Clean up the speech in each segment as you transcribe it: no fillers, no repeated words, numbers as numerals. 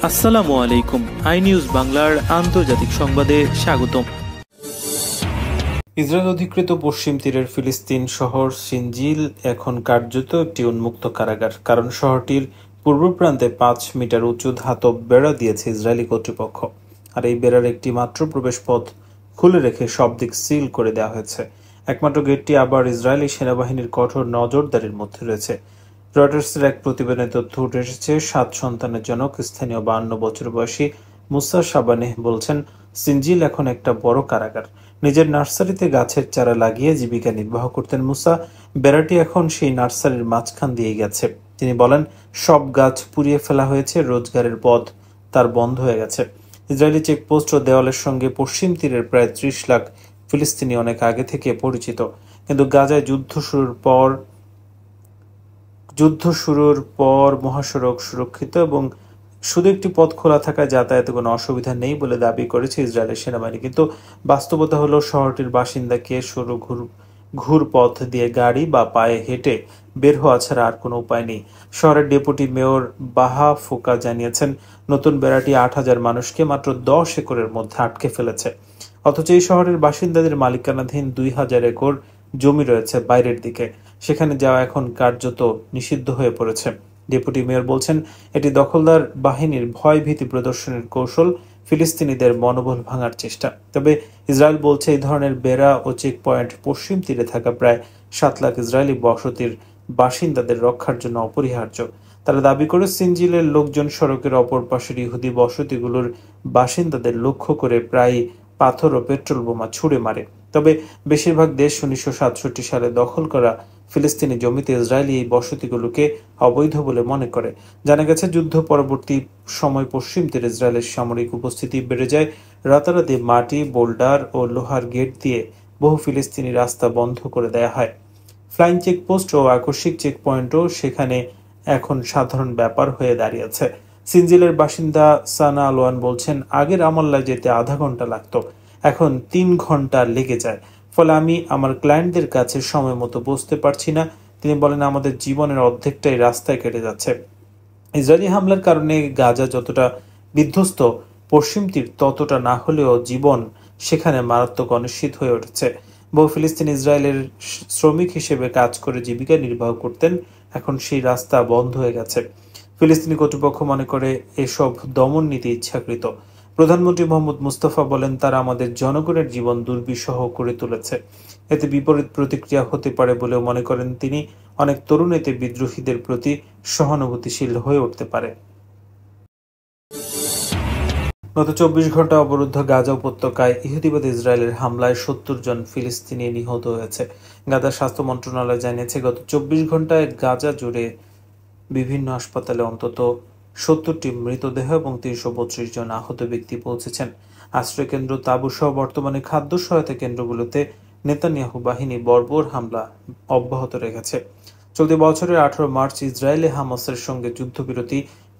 আসসালামু আলাইকুম। I news বাংলার আন্তর্জাতিক সংবাদে স্বাগতম। ইসরায়েল অধিকৃত পশ্চিম তীরের ফিলিস্তিন শহর সিনজিল এখন কার্যত একটি উন্মুক্ত কারাগার, কারণ শহরটির পূর্ব প্রান্তে 5 মিটার উঁচু ধাতব বেড়া দিয়েছে ইসরায়েলি কর্তৃপক্ষ। আর এই বেড়ার একটি মাত্র প্রবেশ পথ খুলে রেখে সব দিক সিল করে দেওয়া হয়েছে। একমাত্র গেটটি আবার ইসরায়েলি সেনাবাহিনীর কঠোর নজরদারির মধ্যে রয়েছে। রয়টার্সের এক প্রতিবেদনে তথ্য উঠে এসেছে, 7 সন্তানের জনক স্থানীয় 52 বছর বয়সী মুসা শাবানেহ বলছেন, সিনজিল এখন একটা বড় কারাগার। নিজের নার্সারিতে গাছের চারা লাগিয়ে জীবিকা নির্বাহ করতেন মুসা। বেড়াটি এখন সেই নার্সারির মাঝখান দিয়ে গেছে। তিনি বলেন, সব গাছ পুড়িয়ে ফেলা হয়েছে, রোজগারের পথ তার বন্ধ হয়ে গেছে। ইসরায়েলি চেকপোস্ট ও দেওয়ালের সঙ্গে পশ্চিম তীরের প্রায় 30 লাখ ফিলিস্তিনি অনেক আগে থেকে পরিচিত, কিন্তু গাজায় যুদ্ধ শুরুর পর মহাসড়ক সুরক্ষিত এবং শুধু একটি পথ খোলা থাকায় যাতায়াতে কোনো অসুবিধা নেই বলে দাবি করেছে ইসরায়েলের সেনাবাহিনী। কিন্তু বাস্তবতা হলো, শহরটির বাসিন্দাকে সরু ঘুর পথ দিয়ে গাড়ি বা পায়ে হেঁটে বের হওয়া ছাড়া আর কোনো উপায় নেই। শহরের ডেপুটি মেয়র বাহা ফোকা জানিয়েছেন, নতুন বেড়াটি 8,000 মানুষকে মাত্র 10 একরের মধ্যে আটকে ফেলেছে। অথচ এই শহরের বাসিন্দাদের মালিকানাধীন 2,000 একর জমি রয়েছে বাইরের দিকে। সেখানে যাওয়া এখন কার্যত নিষিদ্ধ হয়ে পড়েছে। ডেপুটি মেয়র বলছেন, এটি দখলদার বাহিনীর ভয় ভীতি প্রদর্শনের কৌশল, ফিলিস্তিনিদের মনোবল ভাঙার চেষ্টা। তবে ইসরায়েল বলছে, এই ধরনের বেড়া ও চেক পয়েন্ট পশ্চিম তীরে থাকা প্রায় 7 লাখ ইসরায়েলি বসতির বাসিন্দাদের রক্ষার জন্য অপরিহার্য। তারা দাবি করে, সিনজিলের লোকজন সড়কের অপর পাশের ইহুদি বসতিগুলোর বাসিন্দাদের লক্ষ্য করে প্রায় পাথর ও পেট্রোল বোমা ছুড়ে মারে। তবে বেশিরভাগ দেশ 1967 সালে দখল করা ফিলিস্তিনি জমিতে ইসরায়েলি এই বসতিগুলোকে অবৈধ বলে মনে করে। জানা গেছে, যুদ্ধ পরবর্তী সময় পশ্চিম তীরে ইসরায়েলের সামরিক উপস্থিতি বেড়ে যায়। রাতারাতি মাটি, বোল্ডার ও লোহার গেট দিয়ে বহু ফিলিস্তিনি রাস্তা বন্ধ করে দেয়া হয়। ফ্লাইং চেকপোস্ট ও আকস্মিক চেকপয়েন্টও সেখানে এখন সাধারণ ব্যাপার হয়ে দাঁড়িয়েছে। সিনজিলের বাসিন্দা সানা আলোয়ান বলছেন, আগের আমল্লায় যেতে আধা ঘন্টা লাগতো, এখন 3 ঘন্টা লেগে যায়। ফলে আমি আমার ক্লায়েন্টদের কাছে সময় মতো বসতে পারছি না। তিনি বলেন, আমাদের জীবনের অর্ধেকটাই রাস্তায় কেটে যাচ্ছে। ইসরায়েলি হামলার কারণে গাজা যতটা বিধ্বস্ত, পশ্চিম তীর ততটা না হলেও জীবন সেখানে মারাত্মক অনিশ্চিত হয়ে উঠেছে। বহু ফিলিস্তিনি ইসরায়েলের শ্রমিক হিসেবে কাজ করে জীবিকা নির্বাহ করতেন, এখন সেই রাস্তা বন্ধ হয়ে গেছে। ফিলিস্তিনি কর্তৃপক্ষ মনে করে এসব দমন নীতি ইচ্ছাকৃত। প্রধানমন্ত্রী মোহাম্মদ মুস্তাফা বলেন, তারা আমাদের জনগণের জীবন দুর্বিষহ করে তুলেছে। এতে বিপরীত প্রতিক্রিয়া হতে পারে বলেও মনে করেন তিনি। অনেক তরুণ এতে বিদ্রোহীদের প্রতি সহানুভূতিশীল হয়ে উঠতে পারে। গত 24 ঘন্টা অবরুদ্ধ গাজা উপত্যকায় ইহুদিবাদী ইসরায়েলের হামলায় 70 জন ফিলিস্তিনি নিহত হয়েছে। গাজার স্বাস্থ্য মন্ত্রণালয় জানিয়েছে, গত 24 ঘন্টায় গাজা জুড়ে বিভিন্ন হাসপাতালে অন্তত 70টি মৃতদেহ এবং 332 জন আহত ব্যক্তি পৌঁছেছেন। আশ্রয়কেন্দ্র, তাঁবু সহ বর্তমানে খাদ্য সহায়তা কেন্দ্রগুলোতে নেতানিয়াহু বাহিনী বর্বর হামলা অব্যাহত রেখেছে। চলতি বছরের 18 মার্চ ইসরায়েলে হামাসের সঙ্গে যুদ্ধবিরতি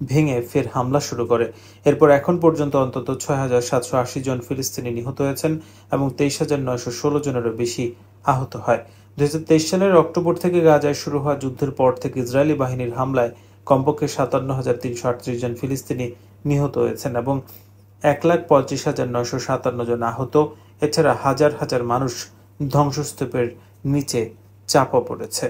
ভেঙে ফের হামলা শুরু করে। এরপর এখন পর্যন্ত অন্তত 6,780 জন ফিলিস্তিনি নিহত হয়েছেন এবং 23,916 জনেরও বেশি আহত হয়। 2023 সালের অক্টোবর থেকে গাজায় শুরু হওয়া যুদ্ধের পর থেকে ইসরায়েলি বাহিনীর হামলায় কমপক্ষে 57,338 জন ফিলিস্তিনি নিহত হয়েছেন এবং 1,35,957 জন আহত। এছাড়া হাজার হাজার মানুষ ধ্বংসস্তূপের নিচে চাপা পড়েছে।